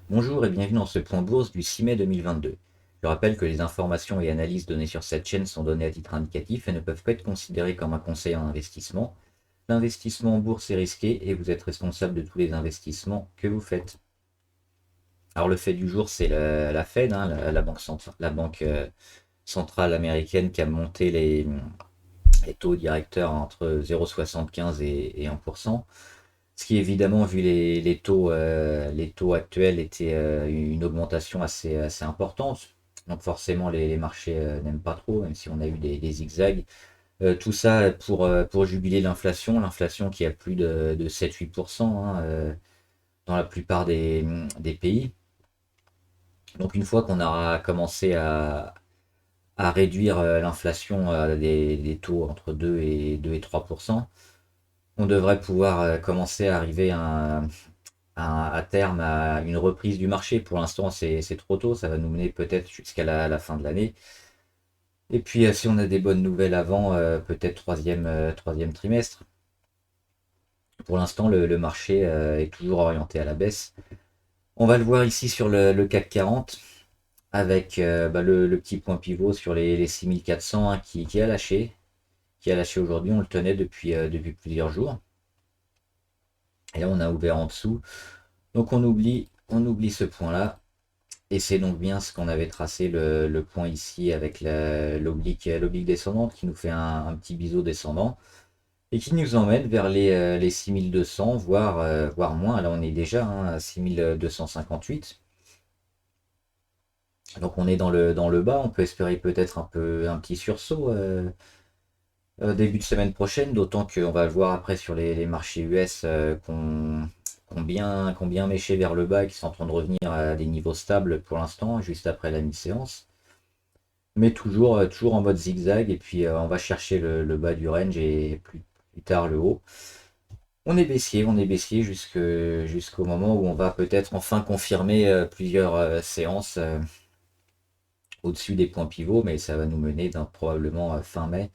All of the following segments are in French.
Bonjour et bienvenue dans ce point bourse du 6 mai 2022. Je rappelle que les informations et analyses données sur cette chaîne sont données à titre indicatif et ne peuvent pas être considérées comme un conseil en investissement. L'investissement en bourse est risqué et vous êtes responsable de tous les investissements que vous faites. Alors le fait du jour, c'est la Fed, hein, la banque centrale américaine qui a monté les taux directeurs entre 0,75 et 1%. Ce qui évidemment, vu les taux actuels, était une augmentation assez importante. Donc forcément, les marchés n'aiment pas trop, même si on a eu des zigzags. Tout ça pour jubiler l'inflation qui a plus de 7-8% hein, dans la plupart des pays. Donc une fois qu'on aura commencé à réduire l'inflation à des taux entre 2 et 3%, on devrait pouvoir commencer à arriver à terme à une reprise du marché. Pour l'instant, c'est trop tôt, ça va nous mener peut-être jusqu'à la fin de l'année. Et puis, si on a des bonnes nouvelles avant, peut-être troisième trimestre. Pour l'instant, le marché est toujours orienté à la baisse. On va le voir ici sur le CAC 40 avec le petit point pivot sur les 6400 hein, qui a lâché. Qui a lâché aujourd'hui, on le tenait depuis plusieurs jours. Et là, on a ouvert en dessous. Donc on oublie ce point-là. Et c'est donc bien ce qu'on avait tracé le point ici avec l'oblique descendante qui nous fait un petit biseau descendant et qui nous emmène vers les 6200, voire moins. Là, on est déjà hein, à 6258. Donc on est dans le bas. On peut espérer peut-être un petit sursaut début de semaine prochaine, d'autant qu'on va le voir après sur les marchés US qu'on bien méché vers le bas et qui sont en train de revenir à des niveaux stables pour l'instant, juste après la mi-séance. Mais toujours en mode zigzag, et puis on va chercher le bas du range et plus tard le haut. On est baissier jusqu'au moment où on va peut-être enfin confirmer plusieurs séances au-dessus des points pivots, mais ça va nous mener probablement fin mai.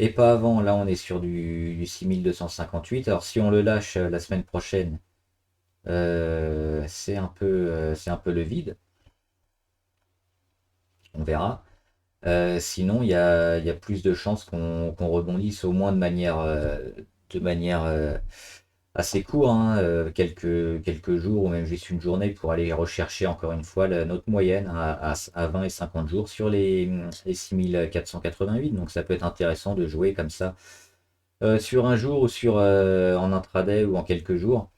Et pas avant, là on est sur du 6258. Alors si on le lâche la semaine prochaine, c'est un peu le vide, on verra. Sinon, il y a plus de chances qu'on rebondisse au moins de manière assez courte, hein, quelques jours ou même juste une journée pour aller rechercher encore une fois notre moyenne à 20 et 50 jours sur les 6488. Donc ça peut être intéressant de jouer comme ça sur un jour ou en intraday ou en quelques jours.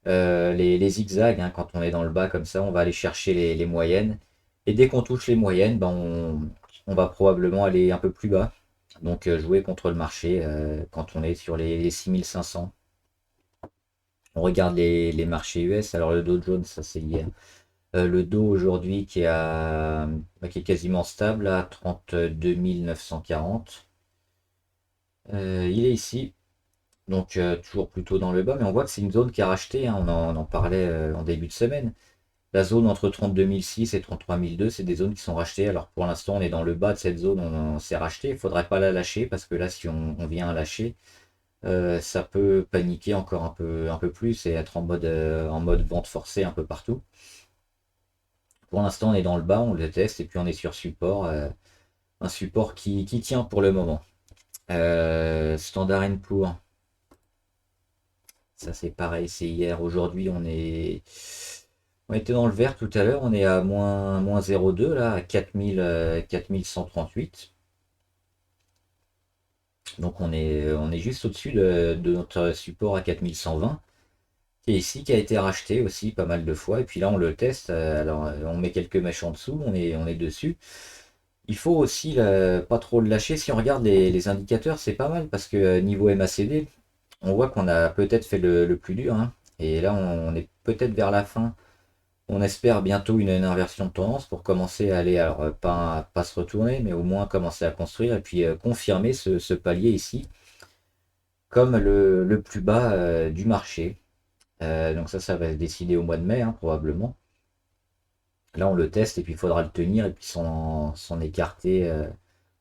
Les zigzags, hein, quand on est dans le bas comme ça, on va aller chercher les moyennes. Et dès qu'on touche les moyennes, ben on va probablement aller un peu plus bas. Donc jouer contre le marché quand on est sur les 6500. On regarde les marchés US. Alors le Dow Jones, ça c'est hier. Le Dow aujourd'hui qui est quasiment stable à 32 940. Il est ici. Donc toujours plutôt dans le bas, mais on voit que c'est une zone qui a racheté, hein, on en parlait en début de semaine. La zone entre 32 006 et 33 002, c'est des zones qui sont rachetées. Alors pour l'instant, on est dans le bas de cette zone, on s'est racheté. Il ne faudrait pas la lâcher parce que là, si on vient à lâcher, ça peut paniquer encore un peu plus et être en mode vente forcée un peu partout. Pour l'instant, on est dans le bas, on le teste et puis on est sur support. Un support qui tient pour le moment. Standard Poor's, ça c'est pareil, c'est hier. Aujourd'hui, on était dans le vert tout à l'heure, on est à moins 0,2 là, à 4138. Donc on est juste au-dessus de notre support à 4120. Et ici qui a été racheté aussi pas mal de fois. Et puis là on le teste. Alors on met quelques mèches en dessous, on est dessus. Il faut aussi pas trop le lâcher. Si on regarde les indicateurs, c'est pas mal parce que niveau MACD, on voit qu'on a peut-être fait le plus dur, hein. Et là on est peut-être vers la fin. On espère bientôt une inversion de tendance pour commencer à aller, alors pas se retourner, mais au moins commencer à construire et puis confirmer ce palier ici comme le plus bas du marché. Donc ça va se décider au mois de mai, hein, probablement. Là, on le teste et puis il faudra le tenir et puis s'en écarter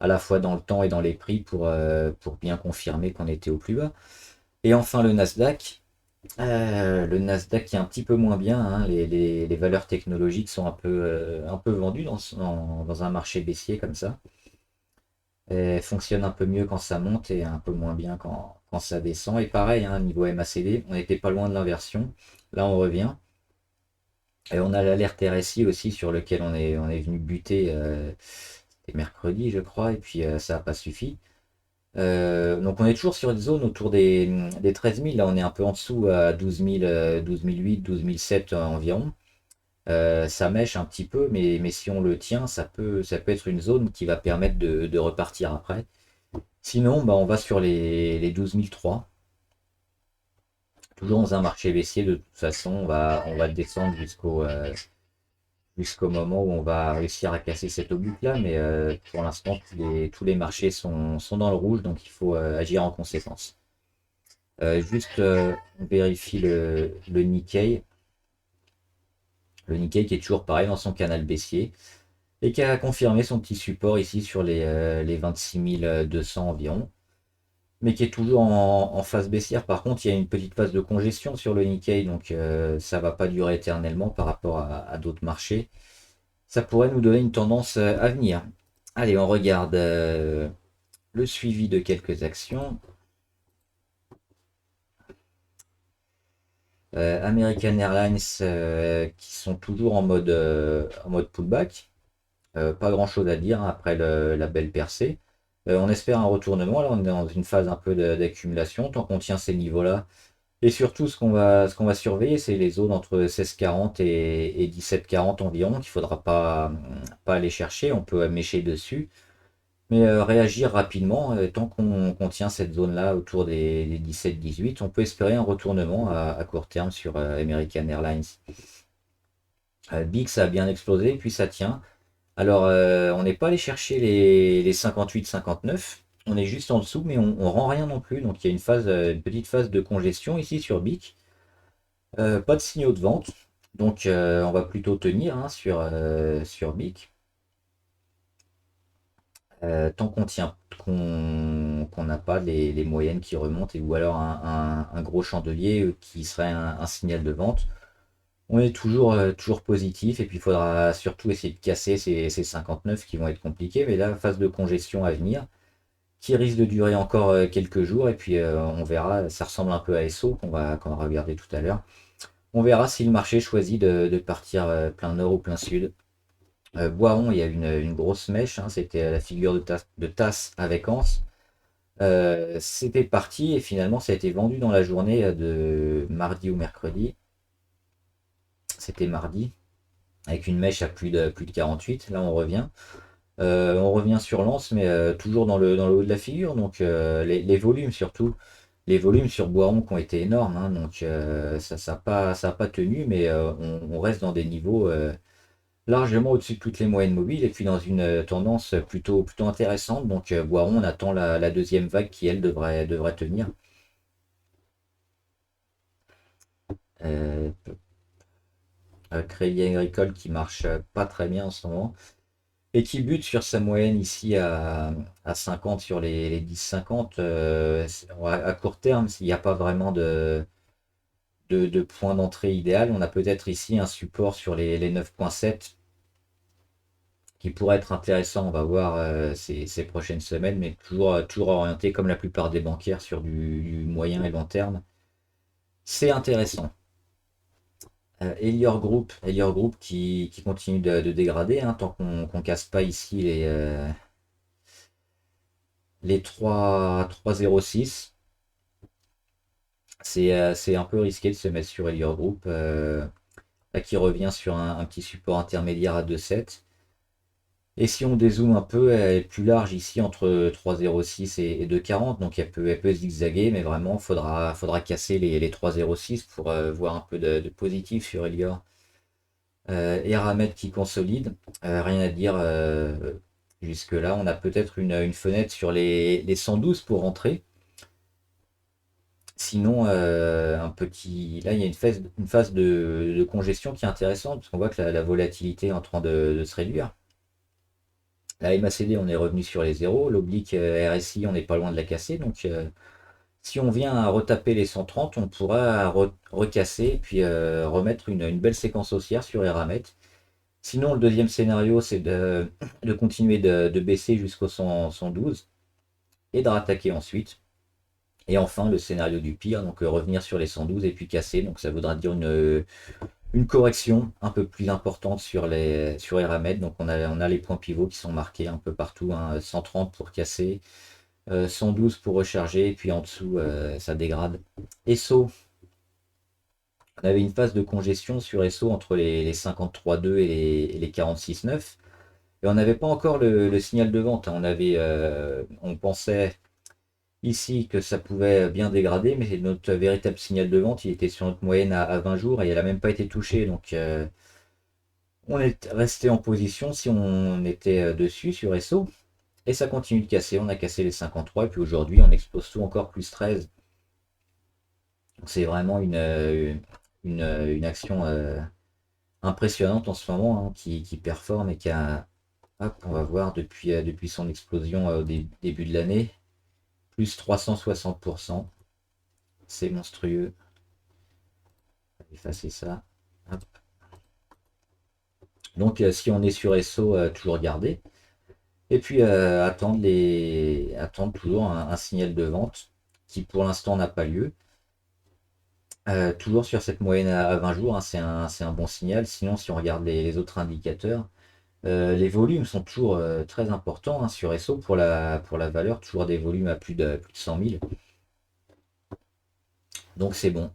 à la fois dans le temps et dans les prix pour bien confirmer qu'on était au plus bas. Et enfin, le Nasdaq. Le Nasdaq qui est un petit peu moins bien, hein. Les valeurs technologiques sont un peu vendues dans un marché baissier comme ça. Elle fonctionne un peu mieux quand ça monte et un peu moins bien quand ça descend. Et pareil, hein, niveau MACD, on n'était pas loin de l'inversion. Là, on revient. Et on a l'alerte RSI aussi sur lequel on est venu buter. C'était mercredi, je crois, et puis ça n'a pas suffi. Donc on est toujours sur une zone autour des 13 000. Là, on est un peu en dessous à 12 000, 12 008, 12 007 environ. Ça mèche un petit peu, mais si on le tient, ça peut être une zone qui va permettre de repartir après. Sinon, bah, on va sur les 12 003. Toujours dans un marché baissier, de toute façon, on va descendre jusqu'au moment où on va réussir à casser cette oblique-là. Mais pour l'instant, tous les marchés sont dans le rouge, donc il faut agir en conséquence. On vérifie le Nikkei. Le Nikkei qui est toujours pareil dans son canal baissier et qui a confirmé son petit support ici sur les 26 200 environ, mais qui est toujours en phase baissière. Par contre, il y a une petite phase de congestion sur le Nikkei, donc ça va pas durer éternellement par rapport à d'autres marchés. Ça pourrait nous donner une tendance à venir. Allez, on regarde le suivi de quelques actions. American Airlines qui sont toujours en mode pullback. Pas grand chose à dire, hein, après la belle percée. On espère un retournement. Là, on est dans une phase un peu d'accumulation. Tant qu'on tient ces niveaux-là, et surtout, ce qu'on va surveiller, c'est les zones entre 16,40 et 17,40 environ, qu'il ne faudra pas aller chercher. On peut mécher dessus, mais réagir rapidement. Tant qu'on tient cette zone-là autour des 17-18, on peut espérer un retournement à court terme sur American Airlines. Big, ça a bien explosé, puis ça tient. Alors, on n'est pas allé chercher les 58-59. On est juste en dessous, mais on rend rien non plus. Donc, il y a une petite phase de congestion ici sur BIC. Pas de signaux de vente. Donc, on va plutôt tenir, hein, sur BIC. Tant qu'on tient, qu'on n'a pas les moyennes qui remontent, ou alors un gros chandelier qui serait un signal de vente. On est toujours positif et puis il faudra surtout essayer de casser ces 59 qui vont être compliqués. Mais là, phase de congestion à venir qui risque de durer encore quelques jours et puis on verra. Ça ressemble un peu à SO qu'on va regarder tout à l'heure. On verra si le marché choisit de partir plein nord ou plein sud. Boiron, il y a une grosse mèche, hein, c'était la figure de tasse avec Anse. C'était parti et finalement ça a été vendu dans la journée de mardi ou mercredi. C'était mardi, avec une mèche à plus de 48. Là, on revient sur Lens, mais toujours dans le haut de la figure. Donc, les volumes surtout. Les volumes sur Boiron qui ont été énormes. Hein, donc, ça a pas tenu, mais on reste dans des niveaux largement au-dessus de toutes les moyennes mobiles et puis dans une tendance plutôt intéressante. Donc, Boiron, on attend la deuxième vague qui, elle, devrait tenir. Euh, Crédit Agricole qui marche pas très bien en ce moment. Et qui bute sur sa moyenne ici à 50 sur les 10-50. À court terme, s'il n'y a pas vraiment de point d'entrée idéal, on a peut-être ici un support sur les 9,7 qui pourrait être intéressant. On va voir ces prochaines semaines, mais toujours orienté comme la plupart des bancaires sur du moyen et long terme. C'est intéressant. Elior Group qui continue de dégrader, hein, tant qu'on casse pas ici les 3,06. C'est un peu risqué de se mettre sur Elior Group, là qui revient sur un petit support intermédiaire à 2,7. Et si on dézoome un peu, elle est plus large ici entre 3,06 et 2,40, donc elle peut zigzaguer, mais vraiment faudra casser les 3,06 pour voir un peu de positif sur Elior. Eramet qui consolide, rien à dire jusque-là. On a peut-être une fenêtre sur les 112 pour rentrer. Sinon, là, il y a une phase de congestion qui est intéressante, parce qu'on voit que la volatilité est en train de se réduire. La MACD, on est revenu sur les zéros. L'oblique RSI, on n'est pas loin de la casser. Donc, Si on vient à retaper les 130, on pourra recasser puis remettre une belle séquence haussière sur Eramet. Sinon, le deuxième scénario, c'est de continuer de baisser jusqu'au 112 et de rattaquer ensuite. Et enfin, le scénario du pire, donc revenir sur les 112 et puis casser. Donc ça voudra dire une correction un peu plus importante sur Eramet. Donc on a les points pivots qui sont marqués un peu partout, hein, 130 pour casser, 112 pour recharger, et puis en dessous, ça dégrade. ESSO, on avait une phase de congestion sur ESSO entre les 53,2 et les 46,9. Et on n'avait pas encore le signal de vente, hein. On pensait ici que ça pouvait bien dégrader, mais notre véritable signal de vente, il était sur notre moyenne à 20 jours et elle n'a même pas été touchée. Donc on est resté en position si on était dessus sur ESSO. Et ça continue de casser. On a cassé les 53 et puis aujourd'hui on explose tout encore plus 13. C'est vraiment une action impressionnante en ce moment, hein, qui performe et qui a, hop, on va voir depuis son explosion au début de l'année, plus 360%. C'est monstrueux. On va effacer ça. Hop. Donc si on est sur SO, toujours garder. Et puis attendre toujours un signal de vente qui pour l'instant n'a pas lieu. Toujours sur cette moyenne à 20 jours, hein, c'est un bon signal. Sinon, si on regarde les autres indicateurs, les volumes sont toujours très importants, hein, sur SO pour la valeur, toujours des volumes à plus de 100 000. Donc c'est bon.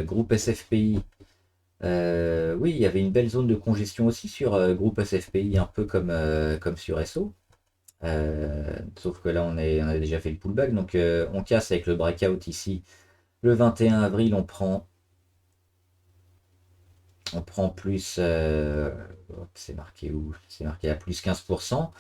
Groupe SFPI, oui, il y avait une belle zone de congestion aussi sur groupe SFPI, un peu comme sur SO. Sauf que là, on a déjà fait le pullback. Donc on casse avec le breakout ici. Le 21 avril, on prend plus. C'est marqué où? C'est marqué à plus 15%.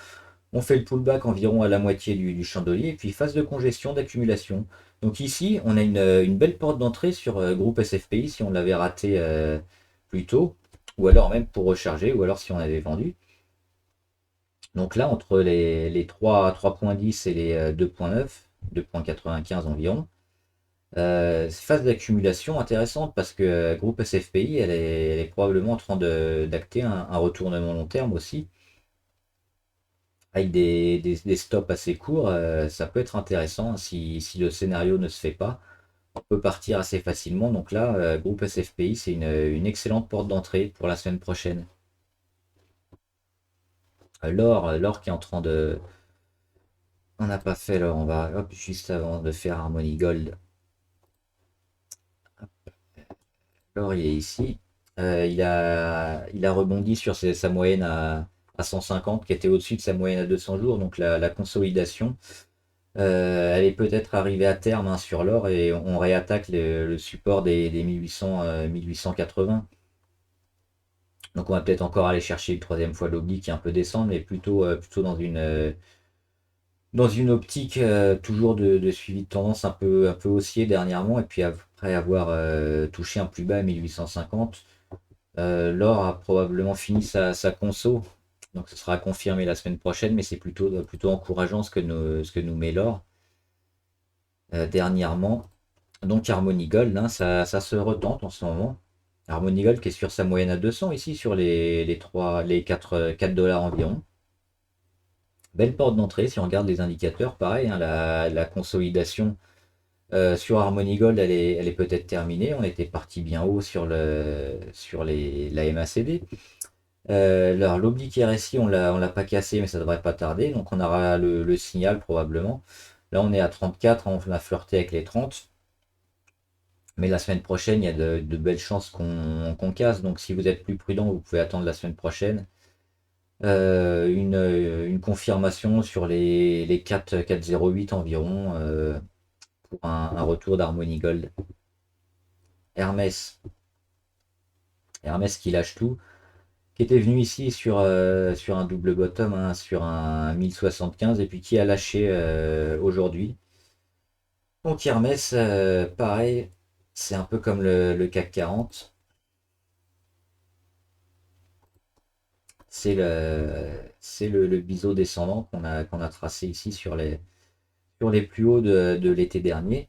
On fait le pullback environ à la moitié du chandelier, et puis phase de congestion, d'accumulation. Donc ici, on a une belle porte d'entrée sur groupe SFPI si on l'avait raté plus tôt, ou alors même pour recharger, ou alors si on avait vendu. Donc là, entre les 3,10 et les 2,9, 2,95 environ, phase d'accumulation intéressante parce que groupe SFPI, elle est probablement en train d'acter un retournement long terme aussi avec des stops assez courts. Ça peut être intéressant, hein, si le scénario ne se fait pas. On peut partir assez facilement. Donc là, groupe SFPI, c'est une excellente porte d'entrée pour la semaine prochaine. L'or qui est en train de... On n'a pas fait l'or, on va hop, juste avant de faire Harmony Gold. L'or, il est ici. Il a rebondi sur sa moyenne à 150 qui était au-dessus de sa moyenne à 200 jours. Donc la consolidation. Elle est peut-être arrivée à terme, hein, sur l'or et on réattaque le support des 1800, 1880. Donc on va peut-être encore aller chercher une troisième fois l'oblique et un peu descendre, mais plutôt dans une optique toujours de suivi de tendance un peu haussier dernièrement. Et puis après avoir touché un plus bas à 1850, l'or a probablement fini sa conso. Donc ce sera confirmé la semaine prochaine, mais c'est plutôt encourageant ce que nous met l'or dernièrement. Donc Harmony Gold, hein, ça se retente en ce moment. Harmony Gold qui est sur sa moyenne à 200 ici, sur les 4 dollars environ. Belle porte d'entrée si on regarde les indicateurs, pareil, hein, la consolidation sur Harmony Gold, elle est peut-être terminée. On était parti bien haut sur la MACD. Alors l'oblique RSI, on l'a pas cassé, mais ça devrait pas tarder. Donc on aura le signal probablement. Là on est à 34, on a flirté avec les 30. Mais la semaine prochaine, il y a de belles chances qu'on casse. Donc si vous êtes plus prudent, vous pouvez attendre la semaine prochaine. Une confirmation sur les 4,08 environ, pour un retour d'Harmony Gold. Hermès. Hermès qui lâche tout. Qui était venu ici sur un double bottom, hein, sur un 1075 et puis qui a lâché aujourd'hui. Donc Hermès, pareil, c'est un peu comme le CAC 40. C'est le biseau descendant qu'on a tracé ici sur les plus hauts de l'été dernier.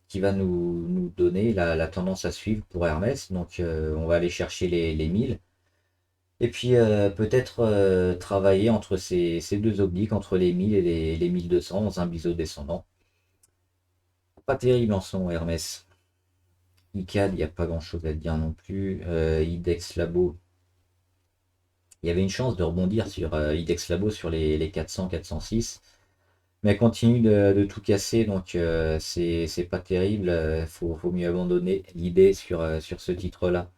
qui va nous donner la tendance à suivre pour Hermès. Donc on va aller chercher les 1000. Et puis peut-être travailler entre ces deux obliques, entre les 1000 et les 1200 dans un biseau descendant. Pas terrible en son Hermès. ICAD, il n'y a pas grand chose à dire non plus. IDEX Labo, il y avait une chance de rebondir sur IDEX Labo sur les 400, 406. Mais elle continue de tout casser, donc c'est pas terrible. Faut mieux abandonner l'idée sur ce titre-là.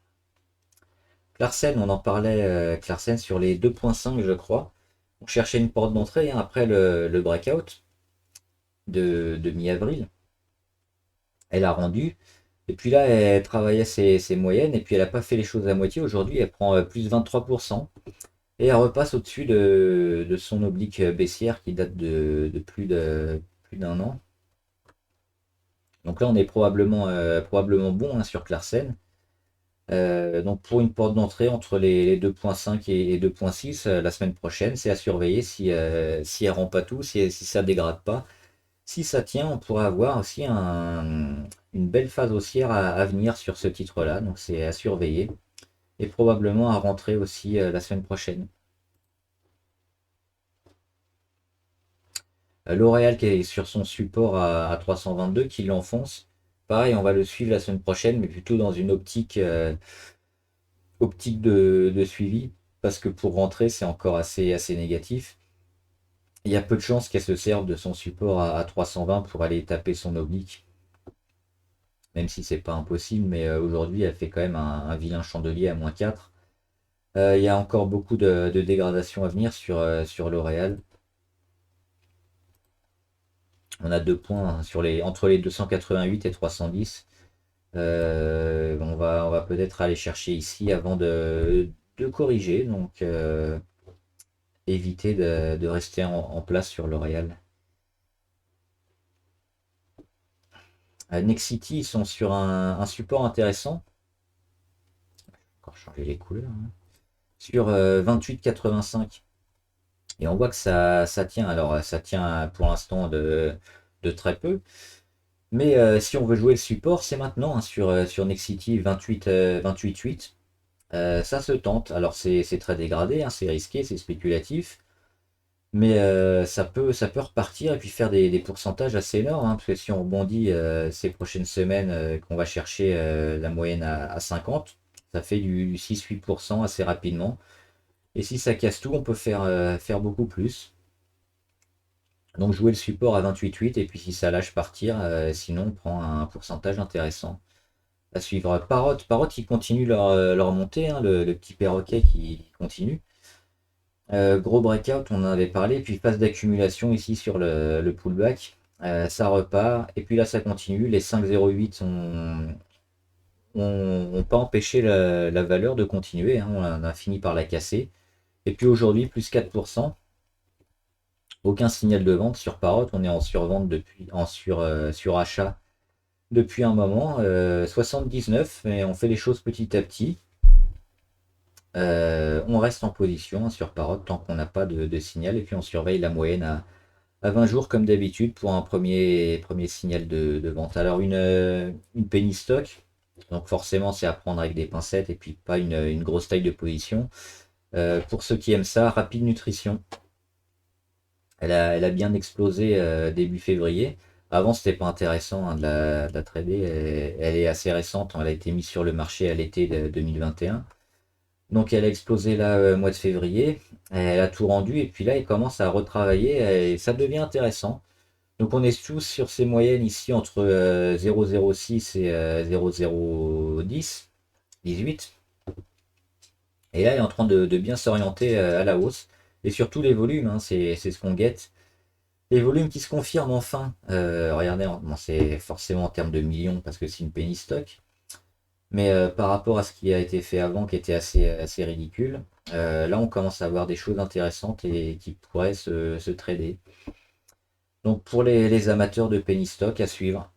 Clarsen, on en parlait, Clarsen sur les 2.5, je crois. On cherchait une porte d'entrée hein, après le breakout de mi-avril. Elle a rendu. Et puis là, elle travaillait ses moyennes et puis elle n'a pas fait les choses à moitié. Aujourd'hui, elle prend plus 23%. Et elle repasse au-dessus de son oblique baissière qui date de plus d'un an. Donc là, on est probablement bon hein, sur Clarsen. Donc pour une porte d'entrée entre les 2.5 et 2.6 la semaine prochaine, c'est à surveiller si elle rend pas tout, si ça dégrade pas. Si ça tient, on pourrait avoir aussi une belle phase haussière à venir sur ce titre-là. Donc c'est à surveiller. Et probablement à rentrer aussi la semaine prochaine. L'Oréal qui est sur son support à 322 qui l'enfonce. Pareil, on va le suivre la semaine prochaine, mais plutôt dans une optique de suivi, parce que pour rentrer, c'est encore assez négatif. Il y a peu de chances qu'elle se serve de son support à 320 pour aller taper son oblique, même si c'est pas impossible, mais aujourd'hui, elle fait quand même un vilain chandelier à -4. Il y a encore beaucoup de dégradation à venir sur L'Oréal. On a 2 points hein, entre les 288 et 310. On va peut-être aller chercher ici avant de corriger. Donc éviter de rester en place sur L'Oréal. Nexity, ils sont sur un support intéressant. Encore changer les couleurs. Hein. Sur 28,85. Et on voit que ça tient. Alors ça tient pour l'instant de très peu. Mais si on veut jouer le support, c'est maintenant hein, sur Nexity 28,8. Ça se tente. Alors c'est très dégradé, hein, c'est risqué, c'est spéculatif. Mais ça peut repartir et puis faire des pourcentages assez énormes. Hein, parce que si on rebondit ces prochaines semaines, qu'on va chercher la moyenne à 50, ça fait du 6-8% assez rapidement. Et si ça casse tout, on peut faire beaucoup plus. Donc jouer le support à 28,8 et puis si ça lâche partir, sinon on prend un pourcentage intéressant. À suivre Parrot. Parrot, ils continuent leur montée, hein, le petit perroquet qui continue. Gros breakout, on en avait parlé, puis phase d'accumulation ici sur le pullback. Ça repart, et puis là ça continue. Les 5,08 ont pas empêché la valeur de continuer, hein, on a fini par la casser. Et puis aujourd'hui, plus 4%. Aucun signal de vente sur Parrot, on est en survente surachat depuis un moment. 79, mais on fait les choses petit à petit. On reste en position hein, sur Parrot tant qu'on n'a pas de signal et puis on surveille la moyenne à 20 jours comme d'habitude pour un premier signal de vente. Alors une penny stock, donc forcément c'est à prendre avec des pincettes et puis pas une grosse taille de position. Pour ceux qui aiment ça, Rapide Nutrition. Elle a bien explosé début février. Avant c'était pas intéressant hein, de la trader. Elle est assez récente, elle a été mise sur le marché à l'été 2021. Donc elle a explosé là mois de février, elle a tout rendu et puis là il commence à retravailler et ça devient intéressant. Donc on est tous sur ces moyennes ici entre 0,06 et 0,010, 18. Et là il est en train de bien s'orienter à la hausse. Et surtout les volumes, hein, c'est ce qu'on guette. Les volumes qui se confirment enfin. Regardez, bon, c'est forcément en termes de millions parce que c'est une penny stock. Mais par rapport à ce qui a été fait avant, qui était assez ridicule, là on commence à avoir des choses intéressantes et qui pourraient se trader. Donc pour les amateurs de penny stock à suivre.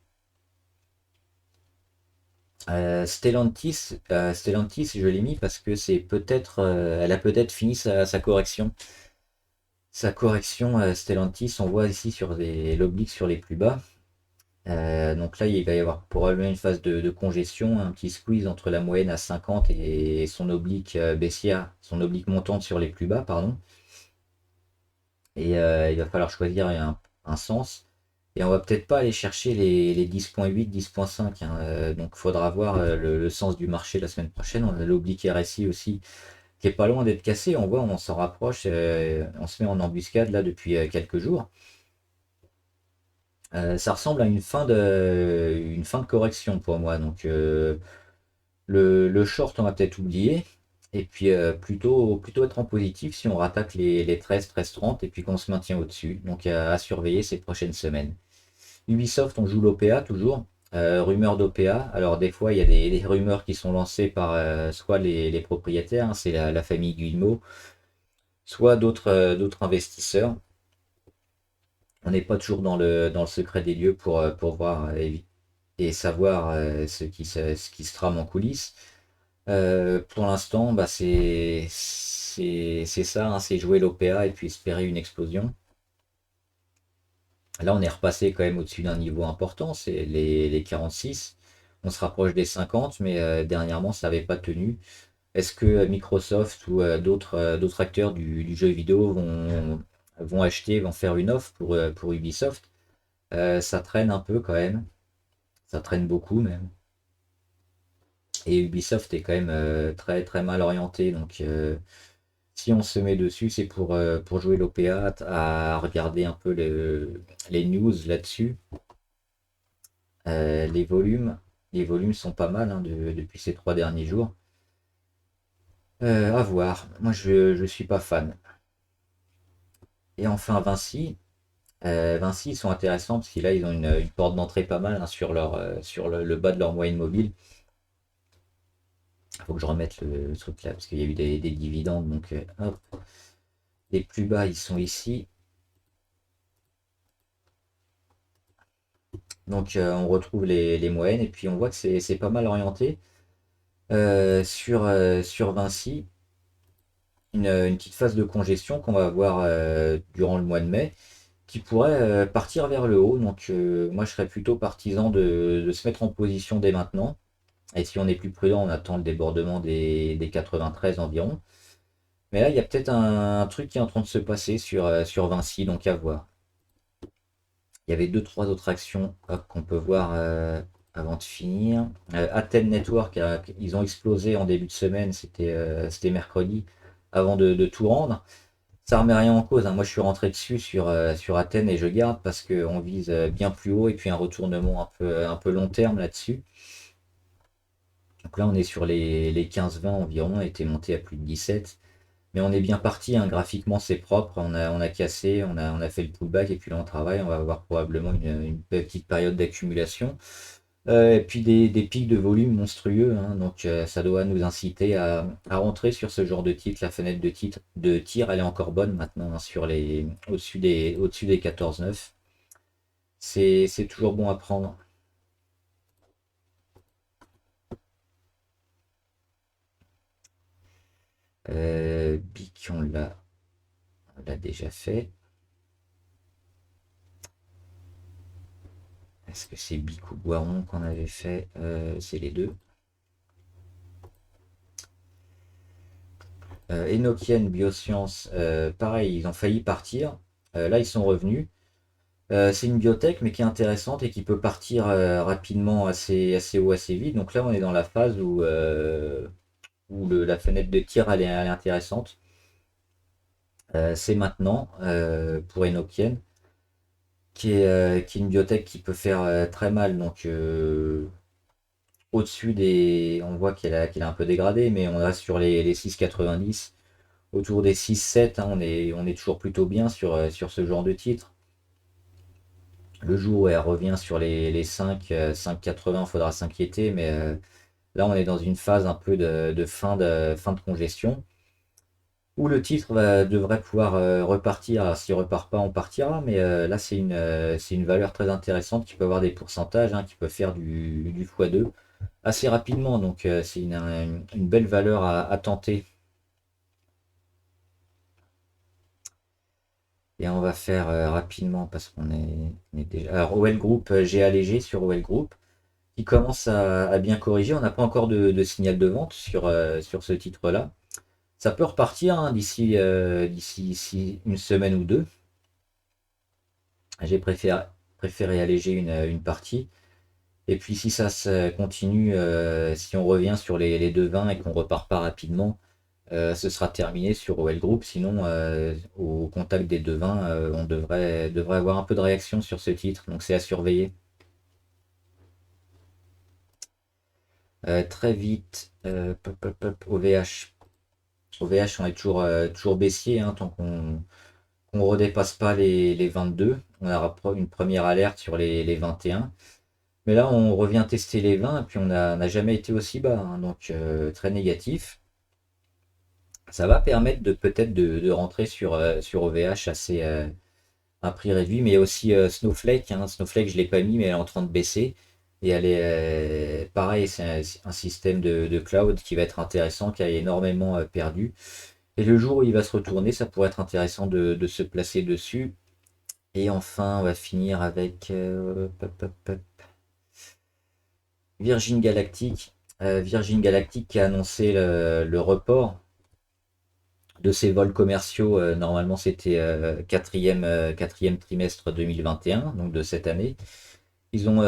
Stellantis, je l'ai mis parce que c'est peut-être, elle a peut-être fini sa correction. Sa correction Stellantis, on voit ici sur l'oblique sur les plus bas. Donc là, il va y avoir probablement une phase de congestion, un petit squeeze entre la moyenne à 50 et son oblique baissière, son oblique montante sur les plus bas, pardon. Et il va falloir choisir un sens. Et on va peut-être pas aller chercher les 10.8, 10.5, hein. Donc il faudra voir le sens du marché la semaine prochaine. On a l'oblique RSI aussi qui est pas loin d'être cassé. On voit, on s'en rapproche, on se met en embuscade là depuis quelques jours. Ça ressemble à une fin de correction pour moi. Donc le short, on va peut-être oublier. Et puis plutôt être en positif si on rattaque les 13, 13,30 et puis qu'on se maintient au-dessus. Donc à surveiller ces prochaines semaines. Ubisoft, on joue l'OPA toujours. Rumeur d'OPA. Alors des fois, il y a des rumeurs qui sont lancées par soit les propriétaires, hein, c'est la famille Guillemot, soit d'autres investisseurs. On n'est pas toujours dans le secret des lieux pour voir et savoir ce qui se trame en coulisses. Pour l'instant, bah, c'est ça, hein, c'est jouer l'OPA et puis espérer une explosion. Là, on est repassé quand même au-dessus d'un niveau important, c'est les 46. On se rapproche des 50, mais dernièrement, ça n'avait pas tenu. Est-ce que Microsoft ou d'autres acteurs du jeu vidéo vont acheter, vont faire une offre pour Ubisoft? Ça traîne un peu quand même, ça traîne beaucoup même. Et Ubisoft est quand même très très mal orienté, donc si on se met dessus, c'est pour jouer l'OPA, à regarder un peu les news là-dessus. Euh, les volumes, les volumes sont pas mal, hein, depuis ces 3 derniers jours. À voir. Moi, je suis pas fan. Et enfin, Vinci. Vinci, ils sont intéressants parce que là, ils ont une porte d'entrée pas mal, hein, sur le bas de leur moyenne mobile. Il faut que je remette le truc là parce qu'il y a eu des dividendes. Donc, hop. Les plus bas, ils sont ici. Donc, on retrouve les moyennes et puis on voit que c'est pas mal orienté. Sur Vinci, une petite phase de congestion qu'on va avoir durant le mois de mai qui pourrait partir vers le haut. Donc moi je serais plutôt partisan de se mettre en position dès maintenant. Et si on est plus prudent, on attend le débordement des 93 environ. Mais là, il y a peut-être un truc qui est en train de se passer sur Vinci, donc à voir. Il y avait deux, trois autres actions qu'on peut voir avant de finir. Athènes Network, ils ont explosé en début de semaine, c'était mercredi, avant de tout rendre. Ça remet rien en cause, hein. Moi, je suis rentré dessus sur Athènes et je garde parce qu'on vise bien plus haut et puis un retournement un peu long terme là-dessus. Donc là, on est sur les 15-20 environ, on était monté à plus de 17. Mais on est bien parti, hein. Graphiquement, c'est propre. On a cassé, on a fait le pullback et puis là, on travaille. On va avoir probablement une petite période d'accumulation. Et puis des pics de volume monstrueux, hein. Donc ça doit nous inciter à rentrer sur ce genre de titre. La fenêtre de tir, elle est encore bonne maintenant, hein, au-dessus des 14,9. C'est toujours bon à prendre. BIC, on l'a déjà fait. Est-ce que c'est BIC ou Boiron qu'on avait fait? C'est les deux. Enochian Biosciences, pareil, ils ont failli partir. Là, ils sont revenus. C'est une biotech, mais qui est intéressante et qui peut partir rapidement assez haut, assez vite. Donc là, on est dans la phase où la fenêtre de tir, elle est intéressante. C'est maintenant pour Enochian, qui est une biotech qui peut faire très mal. Donc au-dessus on voit qu'elle a un peu dégradé, mais on reste sur les 6,90, autour des 6,7, hein. On est toujours plutôt bien sur ce genre de titre. Le jour où elle revient sur les 5, 5,80, il faudra s'inquiéter, mais là on est dans une phase un peu de fin de congestion, où le titre devrait pouvoir repartir. Alors, s'il repart pas, on partira, mais là c'est une valeur très intéressante qui peut avoir des pourcentages, hein, qui peut faire du x2 assez rapidement, donc c'est une belle valeur à tenter. Et on va faire rapidement parce on est déjà. Alors OL Group, j'ai allégé sur OL Group qui commence à bien corriger. On n'a pas encore de signal de vente sur ce titre-là. Ça peut repartir hein, d'ici une semaine ou deux. J'ai préféré alléger une partie. Et puis si ça se continue, si on revient sur les 2,20 et qu'on repart pas rapidement, ce sera terminé sur OL Group. Sinon, au contact des 2,20, on devrait avoir un peu de réaction sur ce titre. Donc c'est à surveiller. Très vite, OVH. OVH, on est toujours baissier hein, tant qu'on ne redépasse pas les 22. On aura une première alerte sur les 21. Mais là, on revient tester les 20 et puis on n'a jamais été aussi bas. Hein, donc très négatif. Ça va permettre de peut-être de rentrer sur OVH assez un prix réduit. Mais il y a aussi Snowflake. Hein. Snowflake, je ne l'ai pas mis, mais elle est en train de baisser. Et elle est pareil, c'est un système de cloud qui va être intéressant, qui a énormément perdu. Et le jour où il va se retourner, ça pourrait être intéressant de se placer dessus. Et enfin, on va finir avec Virgin Galactic. Virgin Galactic qui a annoncé le report de ses vols commerciaux. Normalement, c'était quatrième trimestre 2021, donc de cette année. Ils ont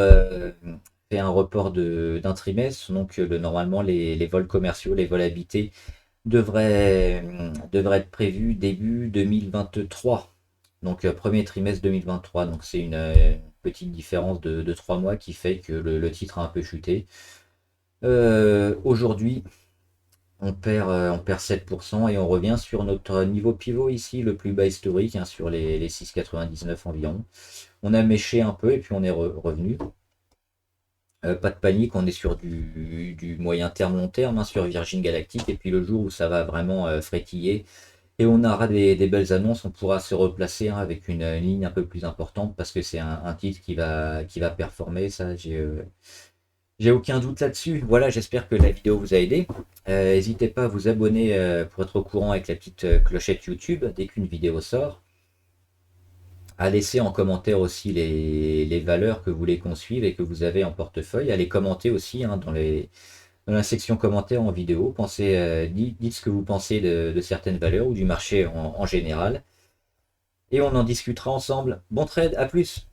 fait un report d'un trimestre. Donc, normalement, les vols commerciaux, les vols habités devraient être prévus début 2023. Donc, premier trimestre 2023. Donc, c'est une petite différence de 3 mois qui fait que le titre a un peu chuté. Aujourd'hui, on perd 7% et on revient sur notre niveau pivot ici, le plus bas historique, hein, sur les 6,99 environ. On a méché un peu et puis on est revenu. Pas de panique, on est sur du moyen terme, long terme, hein, sur Virgin Galactic. Et puis le jour où ça va vraiment frétiller et on aura des belles annonces, on pourra se replacer hein, avec une ligne un peu plus importante parce que c'est un titre qui va performer. Ça, j'ai aucun doute là-dessus. Voilà, j'espère que la vidéo vous a aidé. N'hésitez pas à vous abonner pour être au courant avec la petite clochette YouTube dès qu'une vidéo sort. À laisser en commentaire aussi les valeurs que vous voulez qu'on suive et que vous avez en portefeuille. À les commenter aussi hein, dans la section commentaires en vidéo. Dites ce que vous pensez de certaines valeurs ou du marché en général. Et on en discutera ensemble. Bon trade, à plus!